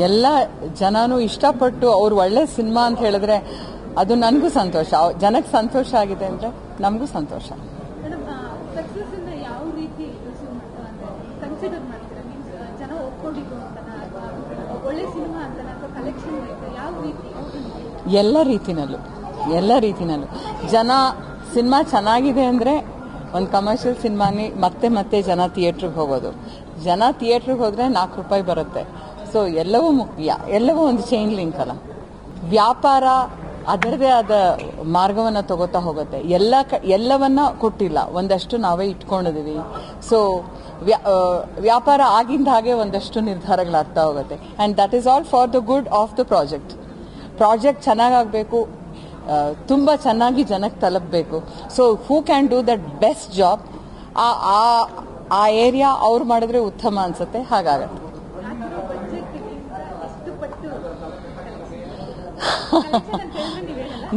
ಎಲ್ಲ ಜನನು ಇಷ್ಟಪಟ್ಟು ಅವ್ರು ಒಳ್ಳೆ ಸಿನಿಮಾ ಅಂತ ಹೇಳಿದ್ರೆ ಅದು ನನಗೂ ಸಂತೋಷ. ಜನಕ್ಕೆ ಸಂತೋಷ ಆಗಿದೆ ಅಂದ್ರೆ ನಮಗೂ ಸಂತೋಷ. ಎಲ್ಲ ರೀತಿನಲ್ಲೂ ಜನ ಸಿನಿಮಾ ಚೆನ್ನಾಗಿದೆ ಅಂದ್ರೆ ಒಂದು ಕಮರ್ಷಿಯಲ್ ಸಿನಿಮಾನಿ ಮತ್ತೆ ಮತ್ತೆ ಜನ ಥಿಯೇಟ್ರಿಗೆ ಹೋಗೋದು. ಜನ ಥಿಯೇಟ್ರಿಗೆ ಹೋದ್ರೆ ₹4 ಬರುತ್ತೆ. ಸೊ ಎಲ್ಲವೂ ಮುಖ್ಯ, ಎಲ್ಲವೂ ಒಂದು ಚೈನ್ ಲಿಂಕ್ ಅಲ್ಲ. ವ್ಯಾಪಾರ ಅದರದೇ ಆದ ಮಾರ್ಗವನ್ನು ತಗೋತಾ ಹೋಗುತ್ತೆ. ಎಲ್ಲವನ್ನ ಕೊಟ್ಟಿಲ್ಲ, ಒಂದಷ್ಟು ನಾವೇ ಇಟ್ಕೊಂಡಿದೀವಿ. ಸೊ ವ್ಯಾಪಾರ ಆಗಿಂದ ಹಾಗೆ ಒಂದಷ್ಟು ನಿರ್ಧಾರಗಳಾಗ್ತಾ ಹೋಗುತ್ತೆ. And that is all for the good of the project ಚೆನ್ನಾಗಾಗಬೇಕು, ತುಂಬ ಚೆನ್ನಾಗಿ ಜನಕ್ಕೆ ತಲುಪಬೇಕು. So who can do that best job, ಆ ಏರಿಯಾ ಅವ್ರು ಮಾಡಿದ್ರೆ ಉತ್ತಮ ಅನ್ಸುತ್ತೆ, ಹಾಗಾಗತ್ತೆ.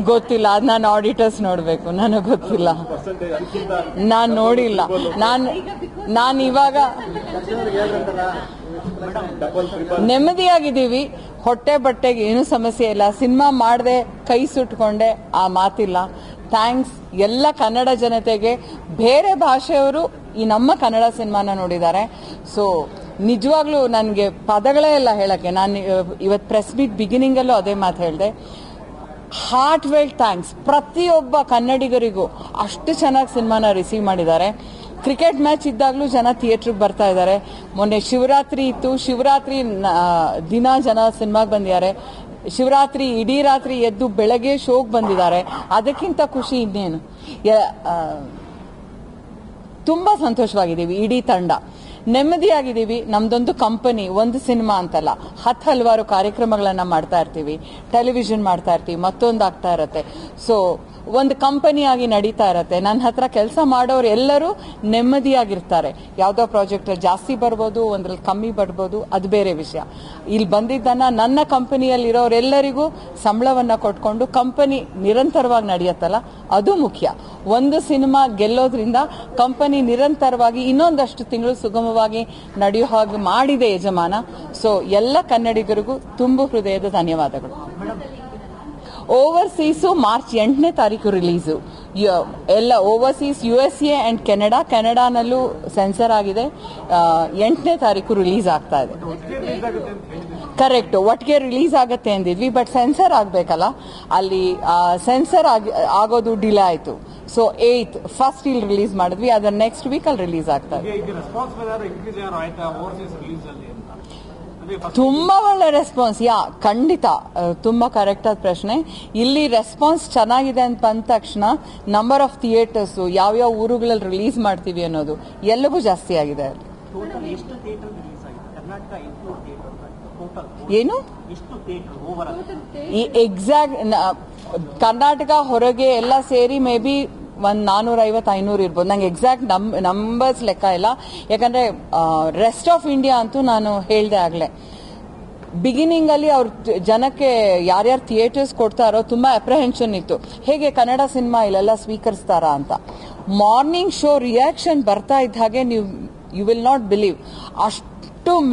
ಗೊತ್ತಿಲ್ಲ, ಅದು ನಾನು ಆಡಿಟರ್ಸ್ ನೋಡಬೇಕು, ನನಗೆ ಗೊತ್ತಿಲ್ಲ, ನಾನು ನೋಡಿಲ್ಲ. ನಾನು ಇವಾಗ ನೆಮ್ಮದಿಯಾಗಿದ್ದೀವಿ, ಹೊಟ್ಟೆ ಬಟ್ಟೆಗೆ ಏನೂ ಸಮಸ್ಯೆ ಇಲ್ಲ. ಸಿನಿಮಾ ಮಾಡದೆ ಕೈ ಸುಟ್ಕೊಂಡೆ ಆ ಮಾತಿಲ್ಲ. ಥ್ಯಾಂಕ್ಸ್ ಎಲ್ಲ ಕನ್ನಡ ಜನತೆಗೆ. ಬೇರೆ ಭಾಷೆಯವರು ಈ ನಮ್ಮ ಕನ್ನಡ ಸಿನಿಮಾನ ನೋಡಿದ್ದಾರೆ. ಸೊ ನಿಜವಾಗ್ಲೂ ನನಗೆ ಪದಗಳೇ ಇಲ್ಲ ಹೇಳಕ್ಕೆ. ನಾನು ಇವತ್ತು ಪ್ರೆಸ್ ಮೀಟ್ ಬಿಗಿನಿಂಗಲ್ಲೂ ಅದೇ ಮಾತು ಹೇಳಿದೆ. ಹಾರ್ಟ್ ವೆಲ್ ಥ್ಯಾಂಕ್ಸ್ ಪ್ರತಿಯೊಬ್ಬ ಕನ್ನಡಿಗರಿಗೂ. ಅಷ್ಟು ಚೆನ್ನಾಗಿ ಸಿನಿಮಾನ ರಿಸೀವ್ ಮಾಡಿದ್ದಾರೆ. ಕ್ರಿಕೆಟ್ ಮ್ಯಾಚ್ ಇದ್ದಾಗಲೂ ಜನ ಥಿಯೇಟ್ರಿಗೆ ಬರ್ತಾ ಇದ್ದಾರೆ. ಮೊನ್ನೆ ಶಿವರಾತ್ರಿ ಇತ್ತು, ಶಿವರಾತ್ರಿ ದಿನ ಜನ ಸಿನಿಮಾಗೆ ಬಂದಿದ್ದಾರೆ. ಶಿವರಾತ್ರಿ ಇಡೀ ರಾತ್ರಿ ಎದ್ದು ಬೆಳಗ್ಗೆ ಶೋಗೆ ಬಂದಿದ್ದಾರೆ. ಅದಕ್ಕಿಂತ ಖುಷಿ ಇನ್ನೇನು. ತುಂಬಾ ಸಂತೋಷವಾಗಿದ್ದೀವಿ, ಇಡೀ ತಂಡ ನೆಮ್ಮದಿಯಾಗಿದ್ದೀವಿ. ನಮ್ದೊಂದು ಕಂಪನಿ, ಒಂದು ಸಿನಿಮಾ ಅಂತಲ್ಲ, ಹಲವಾರು ಕಾರ್ಯಕ್ರಮಗಳನ್ನ ಮಾಡ್ತಾ ಇರ್ತೀವಿ, ಟೆಲಿವಿಷನ್ ಮಾಡ್ತಾ ಇರ್ತೀವಿ, ಮತ್ತೊಂದು ಆಗ್ತಾ ಇರತ್ತೆ. ಸೊ ಒಂದು ಕಂಪನಿಯಾಗಿ ನಡೀತಾ ಇರತ್ತೆ. ನನ್ನ ಹತ್ರ ಕೆಲಸ ಮಾಡೋರು ಎಲ್ಲರೂ ನೆಮ್ಮದಿಯಾಗಿರ್ತಾರೆ. ಯಾವುದೋ ಪ್ರಾಜೆಕ್ಟ್ ಜಾಸ್ತಿ ಬರ್ಬೋದು, ಒಂದ್ರಲ್ಲಿ ಕಮ್ಮಿ ಬರ್ಬೋದು, ಅದು ಬೇರೆ ವಿಷಯ. ಇಲ್ಲಿ ಬಂದಿದ್ದನ್ನ ನನ್ನ ಕಂಪನಿಯಲ್ಲಿರೋರೆಲ್ಲರಿಗೂ ಸಂಬಳವನ್ನ ಕೊಟ್ಕೊಂಡು ಕಂಪನಿ ನಿರಂತರವಾಗಿ ನಡೆಯುತ್ತಲ್ಲ, ಅದು ಮುಖ್ಯ. ಒಂದು ಸಿನಿಮಾ ಗೆಲ್ಲೋದ್ರಿಂದ ಕಂಪನಿ ನಿರಂತರವಾಗಿ ಇನ್ನೊಂದಷ್ಟು ತಿಂಗಳು ಸುಗಮವಾಗಿ ನಡೆಯೋ ಹಾಗೆ ಮಾಡಿದೆ ಯಜಮಾನ. ಸೊ ಎಲ್ಲ ಕನ್ನಡಿಗರಿಗೂ ತುಂಬ ಹೃದಯದ ಧನ್ಯವಾದಗಳು. ಓವರ್ಸೀಸು ಮಾರ್ಚ್ 8ನೇ ತಾರೀಕು ರಿಲೀಸು. ಎಲ್ಲ ಓವರ್ಸೀಸ್ USA ಅಂಡ್ ಕೆನಡಾನಲ್ಲೂ ಸೆನ್ಸರ್ ಆಗಿದೆ. 8ನೇ ತಾರೀಕು ರಿಲೀಸ್ ಆಗ್ತಾ ಇದೆ. ಕರೆಕ್ಟ್, ಒಟ್ಟಿಗೆ ರಿಲೀಸ್ ಆಗತ್ತೆ ಅಂದಿದ್ವಿ, ಬಟ್ ಸೆನ್ಸರ್ ಆಗಬೇಕಲ್ಲ, ಅಲ್ಲಿ ಸೆನ್ಸರ್ ಆಗೋದು ಡಿಲೇ ಆಯಿತು. ಸೊ 8th ಫಸ್ಟ್ ಇಲ್ಲಿ ರಿಲೀಸ್ ಮಾಡಿದ್ವಿ, ಅದರ ನೆಕ್ಸ್ಟ್ ವೀಕ್ ಅಲ್ಲಿ ರಿಲೀಸ್ ಆಗ್ತಾ ಇದೆ. ತುಂಬಾ ಒಳ್ಳೆ ರೆಸ್ಪಾನ್ಸ್. ಖಂಡಿತ, ತುಂಬಾ ಕರೆಕ್ಟ್ ಆದ ಪ್ರಶ್ನೆ. ಇಲ್ಲಿ ರೆಸ್ಪಾನ್ಸ್ ಚೆನ್ನಾಗಿದೆ ಅಂತ ಬಂದ ತಕ್ಷಣ ನಂಬರ್ ಆಫ್ ಥಿಯೇಟರ್ಸ್, ಯಾವ್ಯಾವ ಊರುಗಳಲ್ಲಿ ರಿಲೀಸ್ ಮಾಡ್ತೀವಿ ಅನ್ನೋದು ಎಲ್ಲವೂ ಜಾಸ್ತಿ ಆಗಿದೆ. ಏನು ಎಕ್ಸಾಕ್ಟ್ ಕರ್ನಾಟಕ ಹೊರಗೆ ಎಲ್ಲ ಸೇರಿ ಮೇ ಬಿ ಒಂದು 450-500 ಇರ್ಬೋದು. ನಂಗೆ ಎಕ್ಸಾಕ್ಟ್ ನಂಬರ್ಸ್ ಲೆಕ್ಕ ಇಲ್ಲ, ಯಾಕಂದ್ರೆ ರೆಸ್ಟ್ ಆಫ್ ಇಂಡಿಯಾ ಅಂತೂ ನಾನು ಹೇಳ್ದೆ ಆಗ್ಲೇ. ಬಿಗಿನಿಂಗ್ ಅಲ್ಲಿ ಅವ್ರ ಜನಕ್ಕೆ ಯಾರ್ಯಾರು ಥಿಯೇಟರ್ಸ್ ಕೊಡ್ತಾರೋ ತುಂಬಾ ಅಪ್ರಹೆನ್ಷನ್ ಇತ್ತು, ಹೇಗೆ ಕನ್ನಡ ಸಿನಿಮಾ ಇಲ್ಲೆಲ್ಲ ಸ್ವೀಕರಿಸ್ತಾರಾ ಅಂತ. ಮಾರ್ನಿಂಗ್ ಶೋ ರಿಯಾಕ್ಷನ್ ಬರ್ತಾ ಇದ್ದ ಹಾಗೆ ಯು ವಿಲ್ ನಾಟ್ ಬಿಲೀವ್, ಅಷ್ಟು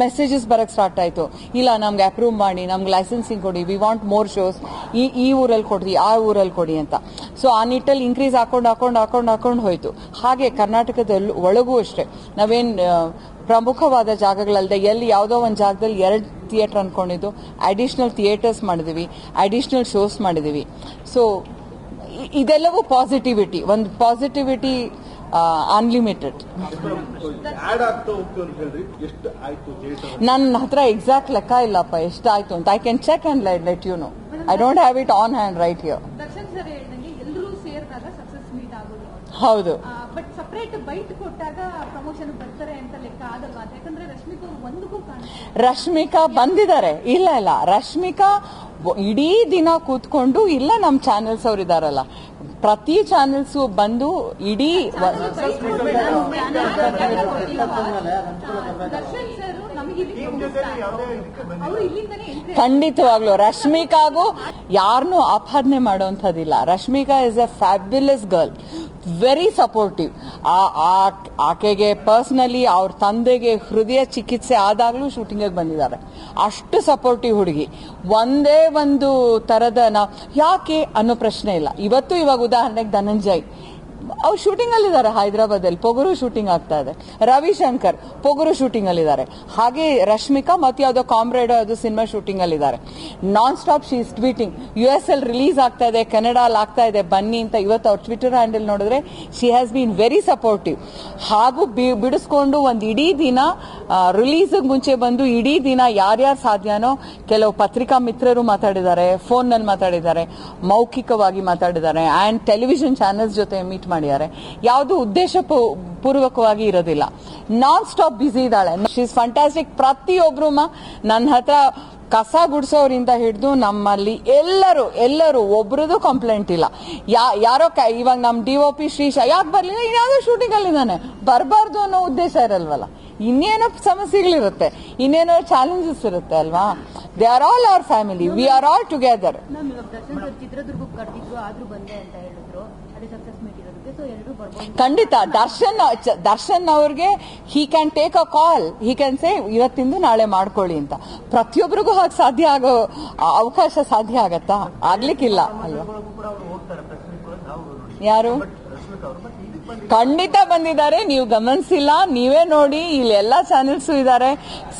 ಮೆಸೇಜಸ್ ಬರಕ್ ಸ್ಟಾರ್ಟ್ ಆಯ್ತು. ಇಲ್ಲ, ನಮ್ಗೆ ಅಪ್ರೂವ್ ಮಾಡಿ, ನಮ್ಗೆ ಲೈಸೆನ್ಸಿಂಗ್ ಕೊಡಿ, ವಿ ವಾಂಟ್ ಮೋರ್ ಶೋಸ್, ಈ ಊರಲ್ಲಿ ಕೊಡಿ, ಆ ಊರಲ್ಲಿ ಕೊಡಿ ಅಂತ. ಸೊ ಆ ನಿಟ್ಟಲ್ಲಿ ಇನ್ಕ್ರೀಸ್ ಹಾಕೊಂಡು ಹೋಯ್ತು. ಹಾಗೆ ಕರ್ನಾಟಕದ ಒಳಗೂ ಅಷ್ಟೇ, ನಾವೇನ್ ಪ್ರಮುಖವಾದ ಜಾಗಗಳಲ್ಲದೆ ಎಲ್ಲಿ ಯಾವುದೋ ಒಂದು ಜಾಗದಲ್ಲಿ 2 ಥಿಯೇಟರ್ ಅನ್ಕೊಂಡಿದ್ದು, ಅಡಿಷನಲ್ ಥಿಯೇಟರ್ಸ್ ಮಾಡಿದೀವಿ, ಅಡಿಷನಲ್ ಶೋಸ್ ಮಾಡಿದೀವಿ. ಸೊ ಇದೆಲ್ಲವೂ ಪಾಸಿಟಿವಿಟಿ, ಒಂದು ಪಾಸಿಟಿವಿಟಿ ಅನ್ಲಿಮಿಟೆಡ್. ನನ್ನ ಹತ್ರ ಎಕ್ಸಾಕ್ಟ್ ಲೆಕ್ಕ ಇಲ್ಲಪ್ಪ ಎಷ್ಟಾಯ್ತು ಅಂತ. I can check and let you know. I don't have it on hand right here. ಹೌದು, ಬಟ್ ಸಪರೇಟ್ ಬೈಟ್ ಕೊಟ್ಟಾಗ ಪ್ರಮೋಷನ್ ಬರ್ತಾರೆ ಅಂತ ಲೆಕ್ಕ ಆಗಲ್ವಾ? ಯಾಕಂದ್ರೆ ರಶ್ಮಿಕಾ ಬಂದಿದ್ದಾರೆ. ಇಲ್ಲ, ರಶ್ಮಿಕಾ ಇಡೀ ದಿನ ಕೂತ್ಕೊಂಡು, ಇಲ್ಲ ನಮ್ಮ ಚಾನೆಲ್ಸ್ ಅವ್ರು ಇದಾರಲ್ಲ, ಪ್ರತಿ ಚಾನೆಲ್ಸ್ ಬಂದು ಇಡೀ ದರ್ಶನ್ ಸರ್ ನಮಗೆ ಅವರು ಇಲ್ಲಿಂದನೇ ಖಂಡಿತವಾಗ್ಲು ರಶ್ಮಿಕಾಗೂ ಯಾರನ್ನೂ ಆಪಾದನೆ ಮಾಡುವಂಥದ್ದಿಲ್ಲ. Rashmika is a fabulous girl, very supportive. ಆಕೆಗೆ ಪರ್ಸನಲಿ ಅವ್ರ ತಂದೆಗೆ ಹೃದಯ ಚಿಕಿತ್ಸೆ ಆದಾಗ್ಲೂ ಶೂಟಿಂಗ್ ಬಂದಿದ್ದಾರೆ. ಅಷ್ಟು ಸಪೋರ್ಟಿವ್ ಹುಡುಗಿ. ಒಂದೇ ಒಂದು ತರದ ಯಾಕೆ ಅನ್ನೋ ಪ್ರಶ್ನೆ ಇಲ್ಲ. ಇವಾಗ ಉದಾಹರಣೆಗೆ ಧನಂಜಯ್ ಅವ್ರು ಶೂಟಿಂಗ್ ಅಲ್ಲಿದ್ದಾರೆ ಹೈದರಾಬಾದಲ್ಲಿ, ಪೊಗರು ಶೂಟಿಂಗ್ ಆಗ್ತಾ ಇದೆ. ರವಿಶಂಕರ್ ಪೊಗರು ಶೂಟಿಂಗ್ ಅಲ್ಲಿದ್ದಾರೆ. ಹಾಗೆ ರಶ್ಮಿಕಾ ಮತ್ತೆ ಯಾವ್ದೋ ಕಾಮ್ರೇಡ್ ಅದು ಸಿನಿಮಾ ಶೂಟಿಂಗ್ ಅಲ್ಲಿದ್ದಾರೆ. Non stop she is tweeting. US ಅಲ್ಲಿ ರಿಲೀಸ್ ಆಗ್ತಾ ಇದೆ, ಕೆನಡಾಲ್ ಆಗ್ತಾ ಇದೆ, ಬನ್ನಿ ಅಂತ. ಇವತ್ತು ಅವ್ರ ಟ್ವಿಟರ್ ಹ್ಯಾಂಡಲ್ ನೋಡಿದ್ರೆ she has been very supportive. ಹಾಗೂ ಬಿಡಿಸ್ಕೊಂಡು ಒಂದು ಇಡೀ ದಿನ ರಿಲೀಸ್ ಮುಂಚೆ ಬಂದು ಇಡೀ ದಿನ ಯಾರ್ಯಾರು ಸಾಧ್ಯನೋ ಕೆಲವು ಪತ್ರಿಕಾ ಮಿತ್ರರು ಮಾತಾಡಿದ್ದಾರೆ, ಫೋನ್ ನಲ್ಲಿ ಮಾತಾಡಿದ್ದಾರೆ, ಮೌಖಿಕವಾಗಿ ಮಾತಾಡಿದ್ದಾರೆ, ಅಂಡ್ ಟೆಲಿವಿಷನ್ ಚಾನೆಲ್ಸ್ ಜೊತೆ ಮೀಟ್ ಮಾಡಿದ್ದಾರೆ. ಯಾವುದು ಉದ್ದೇಶ ಪೂರ್ವಕವಾಗಿ ಇರೋದಿಲ್ಲ. ನಾನ್ ಸ್ಟಾಪ್ ಬಿಸಿ ಇದ್ದಾಳೆ. She is fantastic. ಪ್ರತಿಯೊಬ್ರು ನನ್ನ ಹತ್ರ ಕಸ ಗುಡಿಸೋರಿಂದ ಹಿಡಿದು ನಮ್ಮಲ್ಲಿ ಎಲ್ಲರೂ ಒಬ್ರದ್ದು ಕಂಪ್ಲೇಂಟ್ ಇಲ್ಲ. ಯಾರೋ ಇವಾಗ ನಮ್ DOP ಶ್ರೀಶಾ ಯಾಕೆ ಬರ್ಲಿಲ್ಲ, ಇನ್ಯಾವುದೋ ಶೂಟಿಂಗ್ ಅಲ್ಲಿದ್ದಾನೆ, ಬರಬಾರ್ದು ಅನ್ನೋ ಉದ್ದೇಶ ಇರಲ್ವಲ್ಲ. ಇನ್ನೇನೋ ಸಮಸ್ಯೆಗಳಿರುತ್ತೆ, ಇನ್ನೇನೋ ಚಾಲೆಂಜಸ್ ಇರುತ್ತೆ ಅಲ್ವಾ. They are all our family, we are all together. ಚಿತ್ರದುರ್ಗಕ್ಕೆ ಕರೆದಿದ್ರು ಆದ್ರೂ ಬಂದೆ ಅಂತ ಹೇಳಿದ್ರು. ಅದೇ ಸಕ್ಸಸ್ ಮೀಟ್ ಇರೋದಕ್ಕೆ, ಸೊ ಎಲ್ಲರೂ ಬರ್ಬೋದು. ಖಂಡಿತ ದರ್ಶನ್ ಅವ್ರಿಗೆ he can take a call, he can say ಇವತ್ತಿಂದು ನಾಳೆ ಮಾಡ್ಕೊಳ್ಳಿ ಅಂತ. ಪ್ರತಿಯೊಬ್ಬರಿಗೂ ಹಾಗೆ ಸಾಧ್ಯ ಆಗೋ ಅವಕಾಶ ಸಾಧ್ಯ ಆಗತ್ತಾ? ಆಗ್ಲಿಕ್ಕಿಲ್ಲ ಅಲ್ವಾ. ಯಾರು ಖಂಡಿತ ಬಂದಿದ್ದಾರೆ, ನೀವು ಗಮನಿಸಿಲ್ಲ, ನೀವೇ ನೋಡಿ. ಇಲ್ಲಿ ಎಲ್ಲಾ ಚಾನೆಲ್ಸ್ ಇದ್ದಾರೆ,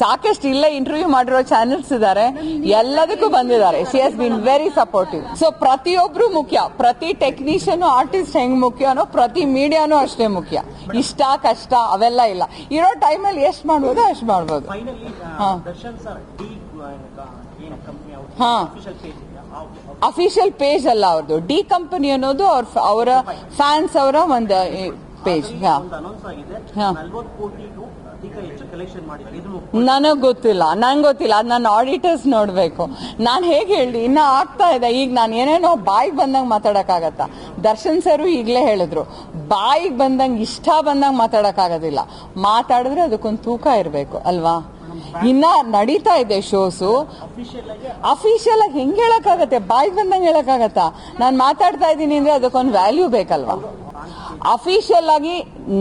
ಸಾಕಷ್ಟು ಇಲ್ಲೇ ಇಂಟರ್ವ್ಯೂ ಮಾಡಿರೋ ಚಾನೆಲ್ಸ್ ಇದ್ದಾರೆ, ಎಲ್ಲದಕ್ಕೂ ಬಂದಿದ್ದಾರೆ. She has been very supportive. So ಪ್ರತಿಯೊಬ್ರು ಮುಖ್ಯ, ಪ್ರತಿ ಟೆಕ್ನಿಷಿಯನ್ ಆರ್ಟಿಸ್ಟ್ ಹೆಂಗ್ ಮುಖ್ಯನೋ ಪ್ರತಿ ಮೀಡಿಯಾನು ಅಷ್ಟೇ ಮುಖ್ಯ. ಇಷ್ಟ ಕಷ್ಟ ಅವೆಲ್ಲ ಇಲ್ಲ. ಇರೋ ಟೈಮಲ್ಲಿ ಎಷ್ಟು ಮಾಡ್ಬೋದು ಅಷ್ಟು ಮಾಡ್ಬೋದು. ಹಾ, ಅಫಿಷಿಯಲ್ ಪೇಜ್ ಅಲ್ಲ ಅವ್ರದ್ದು, ಡಿ ಕಂಪನಿ ಅನ್ನೋದು ಅವರ ಫ್ಯಾನ್ಸ್ ಅವರ ಒಂದು ಪೇಜ್. ನನಗ್ ಗೊತ್ತಿಲ್ಲ, ಅದ್ ನನ್ನ ಆಡಿಟರ್ಸ್ ನೋಡ್ಬೇಕು. ನಾನ್ ಹೇಗೆ ಹೇಳಿ, ಇನ್ನ ಆಗ್ತಾ ಇದೆ. ಈಗ ನಾನು ಏನೇನೋ ಬಾಯಿಗೆ ಬಂದಂಗ್ ಮಾತಾಡಕ್ಕಾಗತ್ತಾ? ದರ್ಶನ್ ಸರ್ ಈಗ್ಲೇ ಹೇಳಿದ್ರು, ಬಾಯಿಗೆ ಬಂದಂಗ್ ಇಷ್ಟ ಬಂದಂಗ್ ಮಾತಾಡಕ್ ಆಗೋದಿಲ್ಲ. ಮಾತಾಡಿದ್ರೆ ಅದಕ್ಕೊಂದು ತೂಕ ಇರ್ಬೇಕು ಅಲ್ವಾ. ಇನ್ನ ನಡೀತಾ ಇದೆ ಶೋಸು. ಅಫಿಷಿಯಲ್ ಆಗಿ ಹೆಂಗ್ ಹೇಳಕ್ಕಾಗತ್ತೆ? ಬಾಯಿಗೆ ಬಂದಂಗ್ ಹೇಳಕ್ಕಾಗತ್ತಾ? ನಾನ್ ಮಾತಾಡ್ತಾ ಇದ್ದೀನಿ ಅಂದ್ರೆ ಅದಕ್ಕೊಂದು ವ್ಯಾಲ್ಯೂ ಬೇಕಲ್ವಾ. ಅಫಿಷಿಯಲ್ ಆಗಿ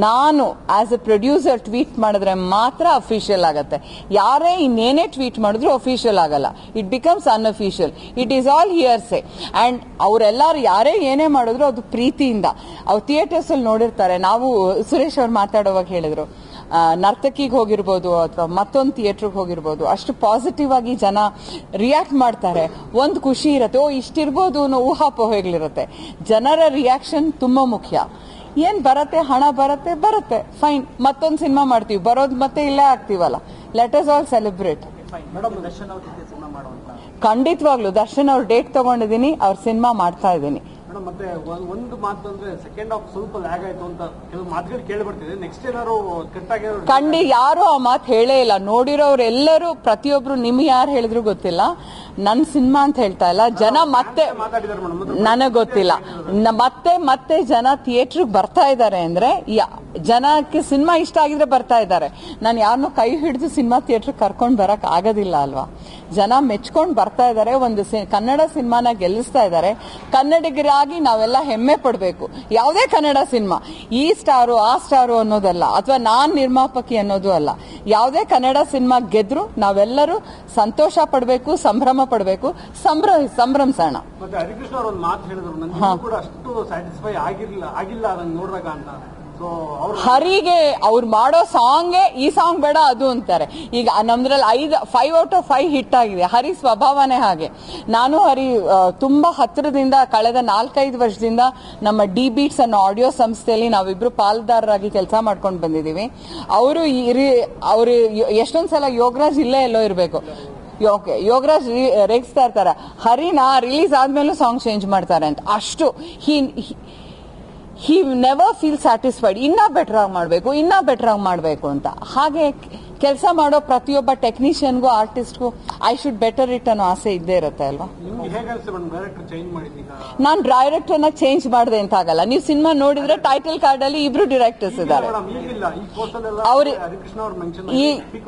ನಾನು ಆಸ್ ಎ ಪ್ರೊಡ್ಯೂಸರ್ ಟ್ವೀಟ್ ಮಾಡಿದ್ರೆ ಮಾತ್ರ ಅಫಿಷಿಯಲ್ ಆಗತ್ತೆ. ಯಾರೇ ಇನ್ನೇನೇ ಟ್ವೀಟ್ ಮಾಡಿದ್ರು ಅಫಿಷಿಯಲ್ ಆಗಲ್ಲ. It becomes unofficial. It is all hearsay. And ಅವರೆಲ್ಲರೂ ಯಾರೇ ಏನೇ ಮಾಡಿದ್ರು ಅದು ಪ್ರೀತಿಯಿಂದ. ಅವ್ರು ಥಿಯೇಟರ್ಸ್ ಅಲ್ಲಿ ನೋಡಿರ್ತಾರೆ. ನಾವು ಸುರೇಶ್ ಅವ್ರು ಮಾತಾಡುವಾಗ ಹೇಳಿದ್ರು, ನರ್ತಕಿಗೆ ಹೋಗಿರ್ಬೋದು ಅಥವಾ ಮತ್ತೊಂದು ಥಿಯೇಟರ್ಗೆ ಹೋಗಿರ್ಬೋದು, ಅಷ್ಟು ಪಾಸಿಟಿವ್ ಆಗಿ ಜನ ರಿಯಾಕ್ಟ್ ಮಾಡ್ತಾರೆ. ಒಂದು ಖುಷಿ ಇರುತ್ತೆ, ಇಷ್ಟಿರ್ಬೋದು ಅನ್ನೋ ಊಹಾಪೋಹೆಗಳಿರುತ್ತೆ. ಜನರ ರಿಯಾಕ್ಷನ್ ತುಂಬಾ ಮುಖ್ಯ. ಏನ್ ಬರತ್ತೆ, ಹಣ ಬರತ್ತೆ, ಫೈನ್, ಮತ್ತೊಂದು ಸಿನಿಮಾ ಮಾಡ್ತೀವಿ, ಬರೋದು ಮತ್ತೆ ಇಲ್ಲೇ ಆಗ್ತೀವಲ್ಲ. Let us all celebrate. ಖಂಡಿತವಾಗ್ಲು ದರ್ಶನ್ ಅವ್ರ ಡೇಟ್ ತಗೊಂಡಿದ್ದೀನಿ, ಅವ್ರ ಸಿನಿಮಾ ಮಾಡ್ತಾ ಇದ್ದೀನಿ. ಮತ್ತೆ ಒಂದು ಮಾತು ಅಂದ್ರೆ ಸೆಕೆಂಡ್ ಹಾಫ್ ಸ್ವಲ್ಪ ಲ್ಯಾಗ್ ಆಯ್ತು ಅಂತ ಕೆಲವು ಮಾತುಗಳು ಕೇಳಿ ಬರ್ತಿದೆ. ನೆಕ್ಸ್ಟ್ ಏನಾದ್ರು ಕರೆಕ್ಟ್ ಯಾರು ಆ ಮಾತು ಹೇಳೇ ಇಲ್ಲ. ನೋಡಿರೋರೆಲ್ಲರೂ ಪ್ರತಿಯೊಬ್ರು, ನಿಮ್ಗೆ ಯಾರು ಹೇಳಿದ್ರು ಗೊತ್ತಿಲ್ಲ, ನನ್ ಸಿನಿಮಾ ಅಂತ ಹೇಳ್ತಾ ಇಲ್ಲ. ಜನ ಮತ್ತೆ ನನಗ್ ಗೊತ್ತಿಲ್ಲ, ಮತ್ತೆ ಜನ ಥಿಯೇಟರ್ಗೆ ಬರ್ತಾ ಇದ್ದಾರೆ ಅಂದ್ರೆ ಜನಕ್ಕೆ ಸಿನಿಮಾ ಇಷ್ಟ ಆಗಿದ್ರೆ ಬರ್ತಾ ಇದ್ದಾರೆ. ನಾನು ಯಾರನ್ನೂ ಕೈ ಹಿಡಿದು ಸಿನಿಮಾ ಥಿಯೇಟರ್ ಕರ್ಕೊಂಡ್ ಬರಕ್ ಆಗೋದಿಲ್ಲ ಅಲ್ವಾ. ಜನ ಮೆಚ್ಕೊಂಡ್ ಬರ್ತಾ ಇದ್ದಾರೆ, ಒಂದು ಕನ್ನಡ ಸಿನಿಮಾನ ಗೆಲ್ಲಿಸ್ತಾ ಇದ್ದಾರೆ. ಕನ್ನಡಿಗರಾಗಿ ನಾವೆಲ್ಲ ಹೆಮ್ಮೆ ಪಡ್ಬೇಕು. ಯಾವುದೇ ಕನ್ನಡ ಸಿನಿಮಾ ಈ ಸ್ಟಾರು ಆ ಸ್ಟಾರು ಅನ್ನೋದಲ್ಲ, ಅಥವಾ ನಾನ್ ನಿರ್ಮಾಪಕಿ ಅನ್ನೋದು ಅಲ್ಲ. ಯಾವುದೇ ಕನ್ನಡ ಸಿನಿಮಾ ಗೆದ್ರು ನಾವೆಲ್ಲರೂ ಸಂತೋಷ ಪಡ್ಬೇಕು, ಸಂಭ್ರಮ ಪಡ್ಬೇಕು, ಸಂಭ್ರಮಿಸೋಣ. ಮತ್ತೆ ಹರಿಕೃಷ್ಣ ಅವರು ಒಂದು ಮಾತು ಹೇಳಿದ್ರು, ನನಗೆ ಕೂಡ ಅಷ್ಟು ಸ್ಯಾಟಿಸ್ಫೈ ಆಗಿಲ್ಲ ಅದನ್ನ ನೋಡಿದಾಗ ಅಂತ. ಹರಿಗೆ ಅವ್ರು ಮಾಡೋ ಸಾಂಗೇ ಈ ಸಾಂಗ್ ಬೇಡ ಅದು ಅಂತಾರೆ. ಈಗ ನಮ್ದ್ರಲ್ಲಿ 5 out of 5 ಹಿಟ್ ಆಗಿದೆ. ಹರಿ ಸ್ವಭಾವನೇ ಹಾಗೆ. ನಾನು ಹರಿ ತುಂಬಾ ಹತ್ತಿರದಿಂದ ಕಳೆದ 4-5 ವರ್ಷದಿಂದ ನಮ್ಮ ಡಿ ಬೀಟ್ಸ್ ಅನ್ನೋ ಆಡಿಯೋ ಸಂಸ್ಥೆಯಲ್ಲಿ ನಾವಿಬ್ರು ಪಾಲ್ದಾರರಾಗಿ ಕೆಲಸ ಮಾಡ್ಕೊಂಡು ಬಂದಿದೀವಿ. ಅವರು ಎಷ್ಟೊಂದ್ಸಲ ಯೋಗರಾಜ್ ಇಲ್ಲೇ ಎಲ್ಲೋ ಇರ್ಬೇಕು, ಯೋಗರಾಜ್ ರೇಗಿಸ್ತಾ ಇರ್ತಾರೆ, ಹರಿನ ರಿಲೀಸ್ ಆದ್ಮೇಲೂ ಸಾಂಗ್ ಚೇಂಜ್ ಮಾಡ್ತಾರೆ ಅಂತ. ಅಷ್ಟು he never feels satisfied. ಇನ್ನ ಬೆಟರ್ ಆಗಿ ಮಾಡಬೇಕು ಅಂತ. ಹಾಗೆ ಕೆಲಸ ಮಾಡೋ ಪ್ರತಿಯೊಬ್ಬ ಟೆಕ್ನಿಷಿಯನ್ಗೂ ಆರ್ಟಿಸ್ಟ್ಗೂ ಐ ಶುಡ್ ಬೆಟರ್ ಇಟ್ ಅನ್ನೋ ಆಸೆ ಇದ್ದೇ ಇರುತ್ತೆ ಅಲ್ವಾ. ನಿಮ್ಗೆ ಹೇಗೆ ಅನ್ಸುತ್ತೆ ಮೇಡಮ್ ಡೈರೆಕ್ಟರ್ ಚೇಂಜ್ ಮಾಡಿದೀಗ? ನಾನು ಡೈರೆಕ್ಟರ್ನ ಚೇಂಜ್ ಮಾಡಿದೆ ಅಂತ ಆಗಲ್ಲ. ನೀವು ಸಿನಿಮಾ ನೋಡಿದ್ರೆ ಟೈಟಲ್ ಕಾರ್ಡ್ ಅಲ್ಲಿ ಇಬ್ರು ಡೈರೆಕ್ಟರ್ಸ್ ಇದ್ದಾರೆ. ಮೇಡಮ್ ಈಗಿಲ್ಲ, ಈ ಕೋರ್ಸಲ್ಲೆಲ್ಲ ಹರಿಕೃಷ್ಣ ಅವ್ರು ಮೆನ್ಷನ್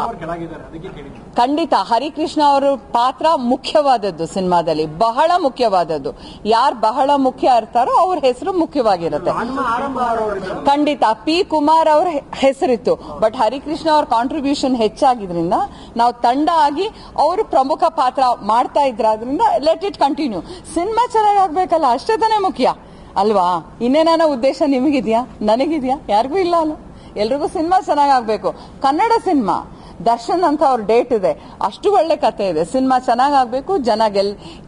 ಅವ್ರು ಕೆಳಗಿದ್ದಾರೆ, ಅದಕ್ಕೆ ಕೇಳಿದ್ರು. ಖಂಡಿತ ಹರಿಕೃಷ್ಣ ಅವರ ಪಾತ್ರ ಮುಖ್ಯವಾದದ್ದು ಸಿನಿಮಾದಲ್ಲಿ, ಬಹಳ ಮುಖ್ಯವಾದದ್ದು. ಯಾರು ಬಹಳ ಮುಖ್ಯ ಇರ್ತಾರೋ ಅವ್ರ ಹೆಸರು ಮುಖ್ಯವಾಗಿರುತ್ತೆ. ಖಂಡಿತ ಪಿ ಕುಮಾರ್ ಅವ್ರ ಹೆಸರಿತ್ತು, ಬಟ್ ಹರಿಕೃಷ್ಣ ಅವ್ರ ಕಾಂಟ್ರಿಬ್ಯೂಷನ್ ಹೆಚ್ಚಾಗಿದ್ರಿಂದ ನಾವು ತಂಡ ಆಗಿ ಅವರು ಪ್ರಮುಖ ಪಾತ್ರ ಮಾಡ್ತಾ ಇದ್ರಾದ್ರಿಂದ ಲೆಟ್ ಇಟ್ ಕಂಟಿನ್ಯೂ. ಸಿನಿಮಾ ಚೆನ್ನಾಗಿ ಆಗ್ಬೇಕಲ್ಲ, ಅಷ್ಟೇ ತಾನೇ ಮುಖ್ಯ ಅಲ್ವಾ. ಇನ್ನೇನಾನ ಉದ್ದೇಶ ನಿಮಗಿದ್ಯಾ, ನನಗಿದ್ಯಾ? ಯಾರಿಗೂ ಇಲ್ಲ ಅಲ್ಲ. ಎಲ್ರಿಗೂ ಸಿನಿಮಾ ಚೆನ್ನಾಗಿ ಆಗ್ಬೇಕು. ಕನ್ನಡ ಸಿನಿಮಾ ದರ್ಶನ್ ಅಂತ ಅವ್ರ ಡೇಟ್ ಇದೆ, ಅಷ್ಟು ಒಳ್ಳೆ ಕತೆ ಇದೆ. ಸಿನಿಮಾ ಚೆನ್ನಾಗಾಗಬೇಕು, ಜನ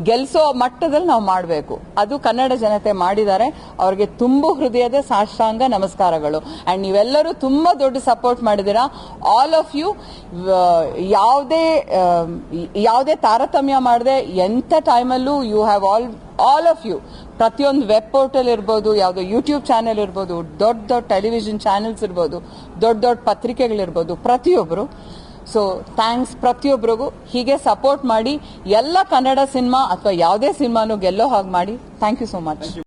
ಗೆಲ್ಸೋ ಮಟ್ಟದಲ್ಲಿ ನಾವು ಮಾಡಬೇಕು. ಅದು ಕನ್ನಡ ಜನತೆ ಮಾಡಿದ್ದಾರೆ. ಅವ್ರಿಗೆ ತುಂಬು ಹೃದಯದ ಸಾಷ್ಟಾಂಗ ನಮಸ್ಕಾರಗಳು. ಅಂಡ್ ನೀವೆಲ್ಲರೂ ತುಂಬಾ ದೊಡ್ಡ ಸಪೋರ್ಟ್ ಮಾಡಿದ್ದೀರಾ. ಆಲ್ ಆಫ್ ಯು, ಯಾವುದೇ ತಾರತಮ್ಯ ಮಾಡದೆ ಎಂಥ ಟೈಮಲ್ಲೂ you have all of you, ಪ್ರತಿಯೊಂದು ವೆಬ್ ಪೋರ್ಟಲ್ ಇರ್ಬೋದು, ಯಾವುದೋ ಯೂಟ್ಯೂಬ್ ಚಾನೆಲ್ ಇರ್ಬೋದು, ದೊಡ್ಡ ದೊಡ್ಡ ಟೆಲಿವಿಷನ್ ಚಾನೆಲ್ಸ್ ಇರ್ಬೋದು, ದೊಡ್ಡ ದೊಡ್ಡ ಪತ್ರಿಕೆಗಳಿರ್ಬೋದು, ಪ್ರತಿಯೊಬ್ಬರು. ಸೊ ಥ್ಯಾಂಕ್ಸ್ ಪ್ರತಿಯೊಬ್ಬರಿಗೂ. ಹೀಗೆ ಸಪೋರ್ಟ್ ಮಾಡಿ ಎಲ್ಲ ಕನ್ನಡ ಸಿನಿಮಾ ಅಥವಾ ಯಾವುದೇ ಸಿನಿಮಾನು ಗೆಲ್ಲೋ ಹಾಗೆ ಮಾಡಿ. Thank you so much.